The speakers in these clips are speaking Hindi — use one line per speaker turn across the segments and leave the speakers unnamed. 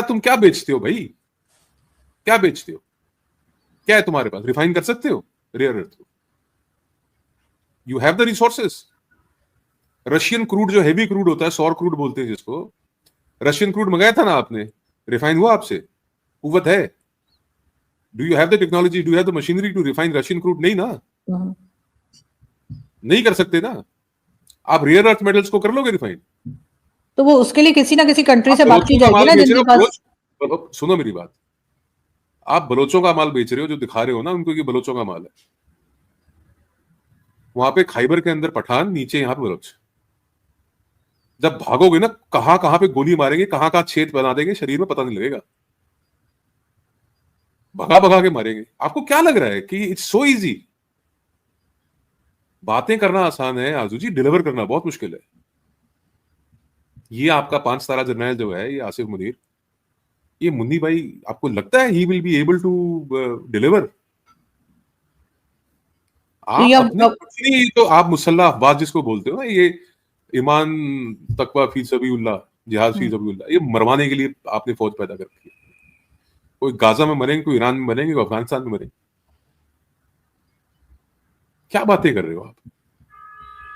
तुम क्या बेचते हो भाई? क्या बेचते हो? क्या है तुम्हारे पास? रिफाइन कर सकते हो रेयर अर्थ को? You have the resources. Russian crude जो हेवी क्रूड होता है, सौर क्रूड बोलते हैं जिसको, रशियन क्रूड मंगाया था ना आपने, रिफाइन हुआ आपसे? कुवत है? Do you have the technology, do you have the machinery to refine Russian crude? नहीं ना, नहीं कर सकते ना। आप रेयर अर्थ मेटल्स को कर लोगे रिफाइन?
तो वो उसके लिए किसी ना किसी कंट्री से
आप
बात की
बलोचों का
जाएगी
माल
ना
बेच रहे
जिनके
हो,
पास।
सुनो मेरी बात, आप बलोचों का माल बेच रहे हो, जो दिखा रहे हो ना उनको, ये बलोचों का माल है। वहां पे खाइबर के अंदर पठान, नीचे यहां पे बलोच। जब भागोगे ना, कहां कहां पे गोली मारेंगे, कहां कहां छेद बना देंगे शरीर में, पता नहीं लगेगा। भगा भगा के मारेंगे। आपको क्या लग रहा है कि इट्स सो इजी? बातें करना आसान है आजू जी, डिलीवर करना बहुत मुश्किल है। ये आपका 5 तारा जर्नैल जो है, ये आसिफ मुनीर, ये मुन्नी भाई, आपको लगता है he will be able to deliver? आप अपने कुछ नहीं, तो आप मुसल्ला अफवाज जिसको बोलते हो ना, ये ईमान तकवा फी सबीउल्लाह, जिहाद फी सबीउल्लाह, ये मरवाने के लिए आपने फौज पैदा कर रखी है। कोई गाजा में मरेंगे, कोई ईरान में मरेंगे, कोई अफगानिस्तान में मरेंगे। क्या बातें कर रहे हो आप?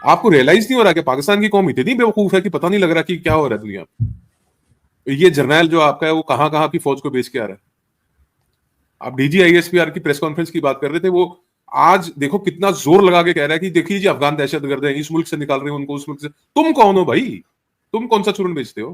आपको रियलाइज नहीं हो रहा कि पाकिस्तान की कौम इतनी बेवकूफ है कि पता नहीं लग रहा कि क्या हो रहा है दुनिया में? ये जर्नैल जो आपका है, वो कहां कहां की फौज को बेच के आ रहा है। आप DGISPR की प्रेस कॉन्फ्रेंस की बात कर रहे थे, वो आज देखो कितना जोर लगा के कह रहा है कि देखिए जी, अफगान दहशतगर्द है, इस मुल्क से निकाल रहे हैं उनको, उस मुल्क से। तुम कौन हो भाई? तुम कौन सा चूरन बेचते हो?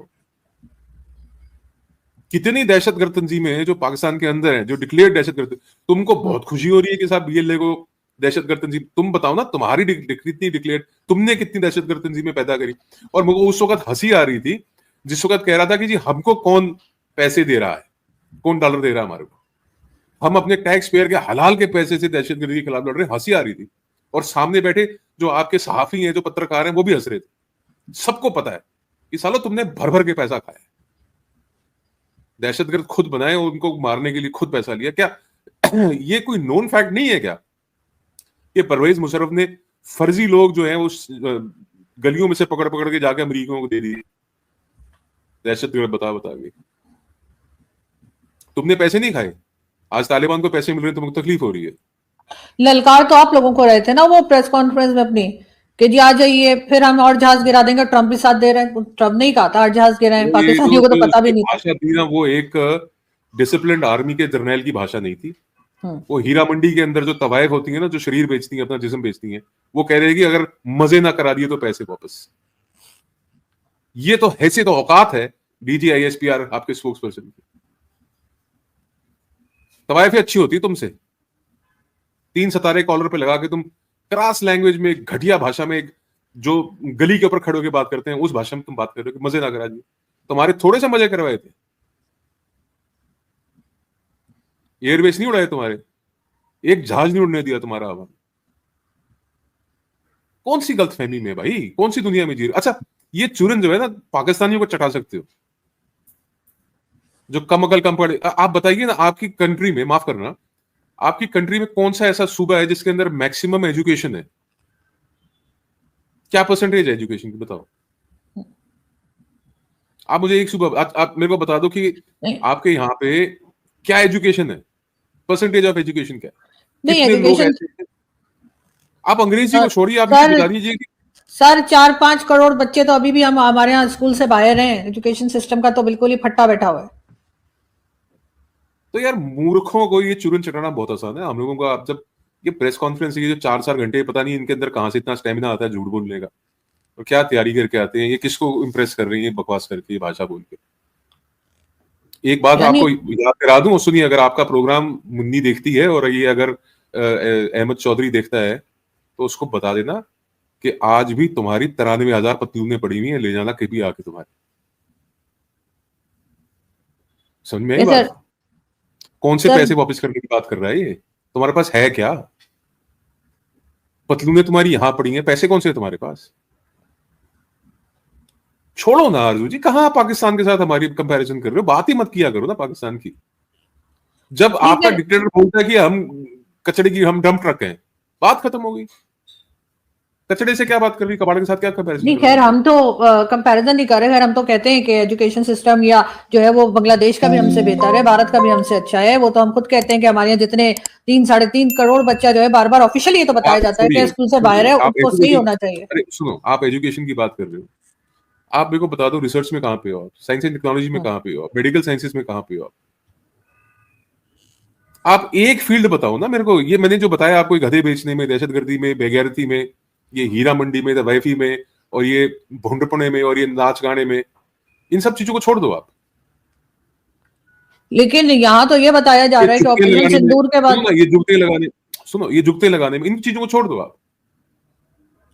कितनी दहशतगर्द तंजीमें हैं जो पाकिस्तान के अंदर है, जो डिक्लेयर्ड दहशतगर्द। तुमको बहुत खुशी हो रही है कि साहब BLA को दहशतगर्द तंजीम। तुम बताओ ना, तुम्हारी कितनी डिक्लेयर्ड, तुमने कितनी दहशतगर्द तंजीमें पैदा करी? और मुझे उस वक्त हंसी आ रही थी जिस वक्त कह रहा था कि जी हमको कौन पैसे दे रहा है, कौन डॉलर दे रहा है हमारे को, हम अपने टैक्स पेयर के हलाल के पैसे से दहशतगर्दी के खिलाफ लड़ रहे हैं। हंसी आ रही थी। और सामने बैठे जो आपके सहाफी हैं, जो पत्रकार हैं, वो भी हंस रहे थे। सबको पता है कि सालो तुमने भर भर के पैसा खाया। दहशतगर्द खुद बनाए, उनको मारने के लिए खुद पैसा लिया। क्या ये कोई नोन फैक्ट नहीं है क्या कि परवेज मुशर्रफ ने फर्जी लोग जो हैं उस गलियों में से पकड़ पकड़ के जाके अमरीकियों को दे दिए, दहशतगर्द बता बता के? तुमने पैसे नहीं खाए। आज तालिबान को पैसे मिल रहे हैं, तुमको तकलीफ हो रही है।
ललकार तो आप लोगों को रहे थे ना वो प्रेस कॉन्फ्रेंस में अपनी, कि जी आ जाइए, फिर हम और जहाज गिरा देंगे। ट्रंप भी साथ दे रहे हैं। ट्रंप नहीं कहा था और जहाज गिराए, पाकिस्तानियों को तो पता भी नहीं था।
भाषा थी ना, वो एक डिसिप्लिन्ड आर्मी के जर्नैल की भाषा नहीं थी। वो हीरा मंडी के अंदर जो तवायफ होती है ना, जो शरीर बेचती हैं, अपना जिस्म बेचती हैं, वो कह रहे हैं कि अगर मजे ना करा दिए तो पैसे वापस। ये तो हैसियत तो औकात है DGISPR आपके स्पोक्स पर्सन की। तवायफें अच्छी होती है तुमसे। 3 सितारे कॉलर पे लगा के तुम क्रॉस लैंग्वेज में, घटिया भाषा में, जो गली के ऊपर खड़े होकर बात करते हैं, उस भाषा में तुम बात कर रहे हो कि मजे ना करा दिए। तुम्हारे थोड़े से मजे करवाए थे। एयरबेस नहीं उड़ाए तुम्हारे, एक जहाज नहीं उड़ने दिया तुम्हारा आवाम। कौन सी गलतफहमी में भाई, कौन सी दुनिया में जी रहे? अच्छा, ये चूरन जो है ना, पाकिस्तानियों को चटा सकते हो, जो कम अकल कम पढ़े। आप बताइए ना, आपकी कंट्री में, माफ करना, आपकी कंट्री में कौन सा ऐसा सूबा है जिसके अंदर मैक्सिमम एजुकेशन है? क्या परसेंटेज है एजुकेशन की, बताओ। आप मुझे एक सूबा, आप मेरे को बता दो कि आपके यहाँ पे क्या एजुकेशन है, परसेंटेज ऑफ एजुकेशन क्या है,
नहीं
कितने लोग
एजुकेशन।
ऐसे? आप अंग्रेजी को छोड़िए, आप
सर
बता दीजिए कि
सर 4-5 करोड़ बच्चे तो अभी भी हम हमारे यहाँ स्कूल से बाहर हैं। एजुकेशन सिस्टम का तो बिल्कुल ही फट्टा बैठा हुआ है।
तो यार, मूर्खों को ये चूरन चटाना बहुत आसान है। हम लोगों को, आप जब ये प्रेस कॉन्फ्रेंस, ये जो 4-4 घंटे, पता नहीं इनके अंदर कहां से इतना स्टेमिना आता है झूठ बोलने का, और क्या तैयारी करके आते हैं, ये किसको इंप्रेस कर रही है बकवास करके, ये भाषा बोल के। एक बात
यानी
आपको याद करा दूं, सुनिए, अगर आपका प्रोग्राम मुन्नी देखती है और ये अगर अहमद चौधरी देखता है, तो उसको बता देना कि आज भी तुम्हारी 93,000 पतलूनें पड़ी हुई हैं, ले जाना कभी आके तुम्हारे। समझ में आई
सर
बात? कौन से
सर
पैसे वापस करने की बात कर रहा है ये? तुम्हारे पास है क्या? पतलूनें तुम्हारी यहां पड़ी हैं, पैसे कौन से है तुम्हारे पास? छोड़ो ना आरजू जी, कहां पाकिस्तान के साथ हमारी कंपैरिजन कर रहे हो? बात ही मत किया करो ना पाकिस्तान की। जब
नहीं
आपका
सर,
डिक्टेटर बोलता है कि हम कचड़े की, हम डंप ट्रक हैं, बात खत्म हो गई। कचड़े से क्या बात कर रही है, कबाड़ के साथ क्या कंपैरिजन
नहीं
कर रही
खैर
है?
हम तो कंपैरिजन नहीं कर रहे, खैर हम तो कहते हैं कि एजुकेशन सिस्टम या जो है वो बांग्लादेश का भी हमसे बेहतर है, भारत का भी हमसे अच्छा है। वो तो हम खुद कहते हैं कि हमारे यहाँ जितने 3-3.5 करोड़ बच्चा जो है बार बार ऑफिशियली ये तो बताया
आप
जाता है कि
छोड़िए,
स्कूल से बाहर है,
आप
उसको सही
एजुकेशन,
होना चाहिए।
अरे सुनो, आप एजुकेशन की बात कर रहे हो, आप मेरे को बता दो रिसर्च में कहाँ पे हो आप, साइंस एंड टेक्नोलॉजी में
हम्म।
कहाँ पे हो आप, मेडिकल साइंसेज में कहाँ पे हो आप एक फील्ड बताओ ना मेरे को। ये मैंने जो बताया आपको, गधे बेचने में, दहशतगर्दी में, बेगैरती में, ये हीरा मंडी में, तवैफी में, और ये भोंडपने में, और ये नाच गाने में, इन सब चीजों को छोड़ दो आप।
लेकिन यहाँ तो ये बताया जा
ये
रहा है कि
जुगते
ऑपरेशन
लगाने में,
सिंदूर के
सुनो
बाद
ना, ये जुगते लगाने, सुनो, ये जुगते लगाने में, इन चीजों को छोड़ दो आप।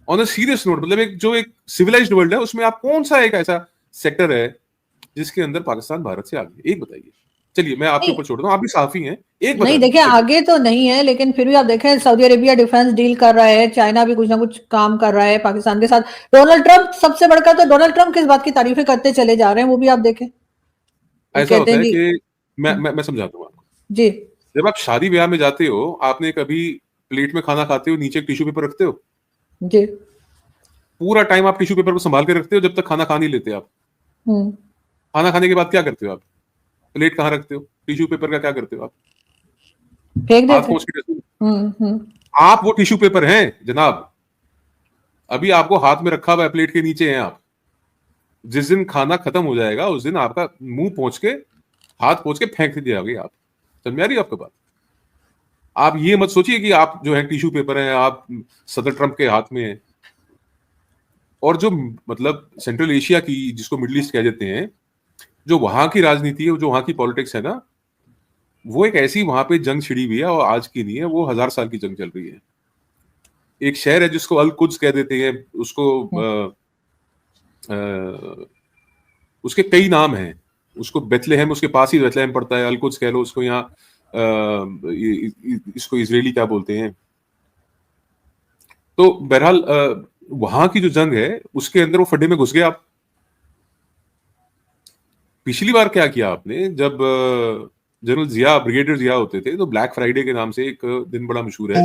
ऑन अ सीरियस नोट, मतलब एक जो एक सिविलाइज्ड वर्ल्ड है उसमें आप कौन सा एक ऐसा सेक्टर है जिसके अंदर पाकिस्तान भारत से आगे, एक बताइए। चलिए मैं आपके
नहीं
ऊपर छोड़ दूं, आप भी साफी हैं, एक बता
नहीं
दीजिए
देखिए
चलिए।
आगे तो नहीं है, लेकिन फिर भी आप देखें सऊदी अरेबिया डिफेंस डील कर रहा है, चाइना भी कुछ ना कुछ काम कर रहा है पाकिस्तान के साथ। डोनाल्ड ट्रंप सबसे बढ़कर, तो डोनाल्ड ट्रंप किस बात की तारीफें करते चले जा रहे हैं वो भी आप देखें। वो
ऐसा
कहते
होता
हैं
है
जी।
कि
हम्म,
मैं समझाता हूँ आपको।
जी
जब आप शादी ब्याह में जाते हो, आपने कभी प्लेट में खाना खाते हो, नीचे एक टिश्यू पेपर रखते हो?
जी।
पूरा टाइम आप टिश्यू पेपर को संभाल के रखते हो जब तक खाना खा नहीं लेते आप।
हम्म।
खाना खाने के बाद क्या करते हो आप? प्लेट कहाँ रखते हो? टिश्यू पेपर का क्या करते हो आप?
फेंक
हाथ
देते हैं।
पोंछ के डस्टबिन।
हम्म।
आप वो टिश्यू पेपर हैं जनाब, अभी आपको हाथ में रखा हुआ है, प्लेट के नीचे हैं आप। जिस दिन खाना खत्म हो जाएगा उस दिन आपका मुंह पोंछ के, हाथ पोंछ के फेंक दिया गया आप। समझ में आ रही है आपको बात? आप ये मत सोचिए कि आप जो है टिश्यू पेपर हैं, आप सदर ट्रंप के हाथ में हैं। और जो मतलब सेंट्रल एशिया की, जिसको मिडिल ईस्ट कह देते हैं, जो वहां की राजनीति है, जो वहां की पॉलिटिक्स है ना, वो एक ऐसी वहां पे जंग छिड़ी हुई है, और आज की नहीं है, वो 1000 साल की जंग चल रही है। एक शहर है जिसको अल कुद्स कह देते हैं, उसको
हम्म।
अ, उसके कई नाम हैं। उसको बेथलेहम, उसके पास ही बेथलेहम पड़ता है, अल कुद्स कह लो उसको, यहाँ इसको इजरायली क्या बोलते हैं। तो बहरहाल वहां की जो जंग है उसके अंदर वो फड्डे में घुस गए आप। पिछली बार क्या किया आपने, जब जनरल जिया, ब्रिगेडियर जिया होते थे, तो ब्लैक फ्राइडे के नाम से एक दिन बड़ा मशहूर है,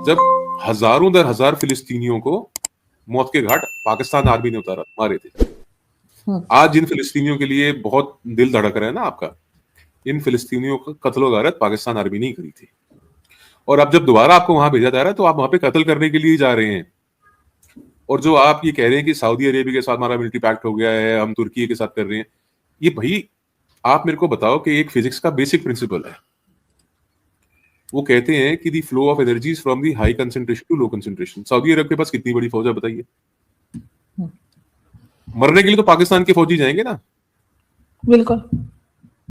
जब हजारों दर हजार फिलिस्तीनियों को मौत के घाट पाकिस्तान आर्मी ने उतारा, मारे थे।
हम्म।
आज जिन फिलिस्तीनियों के लिए बहुत दिल धड़क रहा है ना आपका, इन फिलिस्तीनियों का कत्ल गारत पाकिस्तान आर्मी नहीं करी थी। और अब जब दोबारा आपको वहां भेजा जा रहा है तो आप वहां पे कत्ल करने के लिए जा रहे हैं। और जो आप ये कह रहे हैं कि सऊदी अरेबिया के साथ हमारा मिलिट्री पैक्ट हो गया है, हम तुर्की के साथ कर रहे हैं, ये भाई आप मेरे को बताओ कि एक फिजिक्स का बेसिक प्रिंसिपल है, वो कहते हैं कि the flow of energy from the high concentration to low concentration. सऊदी अरब के पास कितनी बड़ी फौज है बताइए? मरने के लिए तो पाकिस्तान के फौजी जाएंगे ना।
बिल्कुल।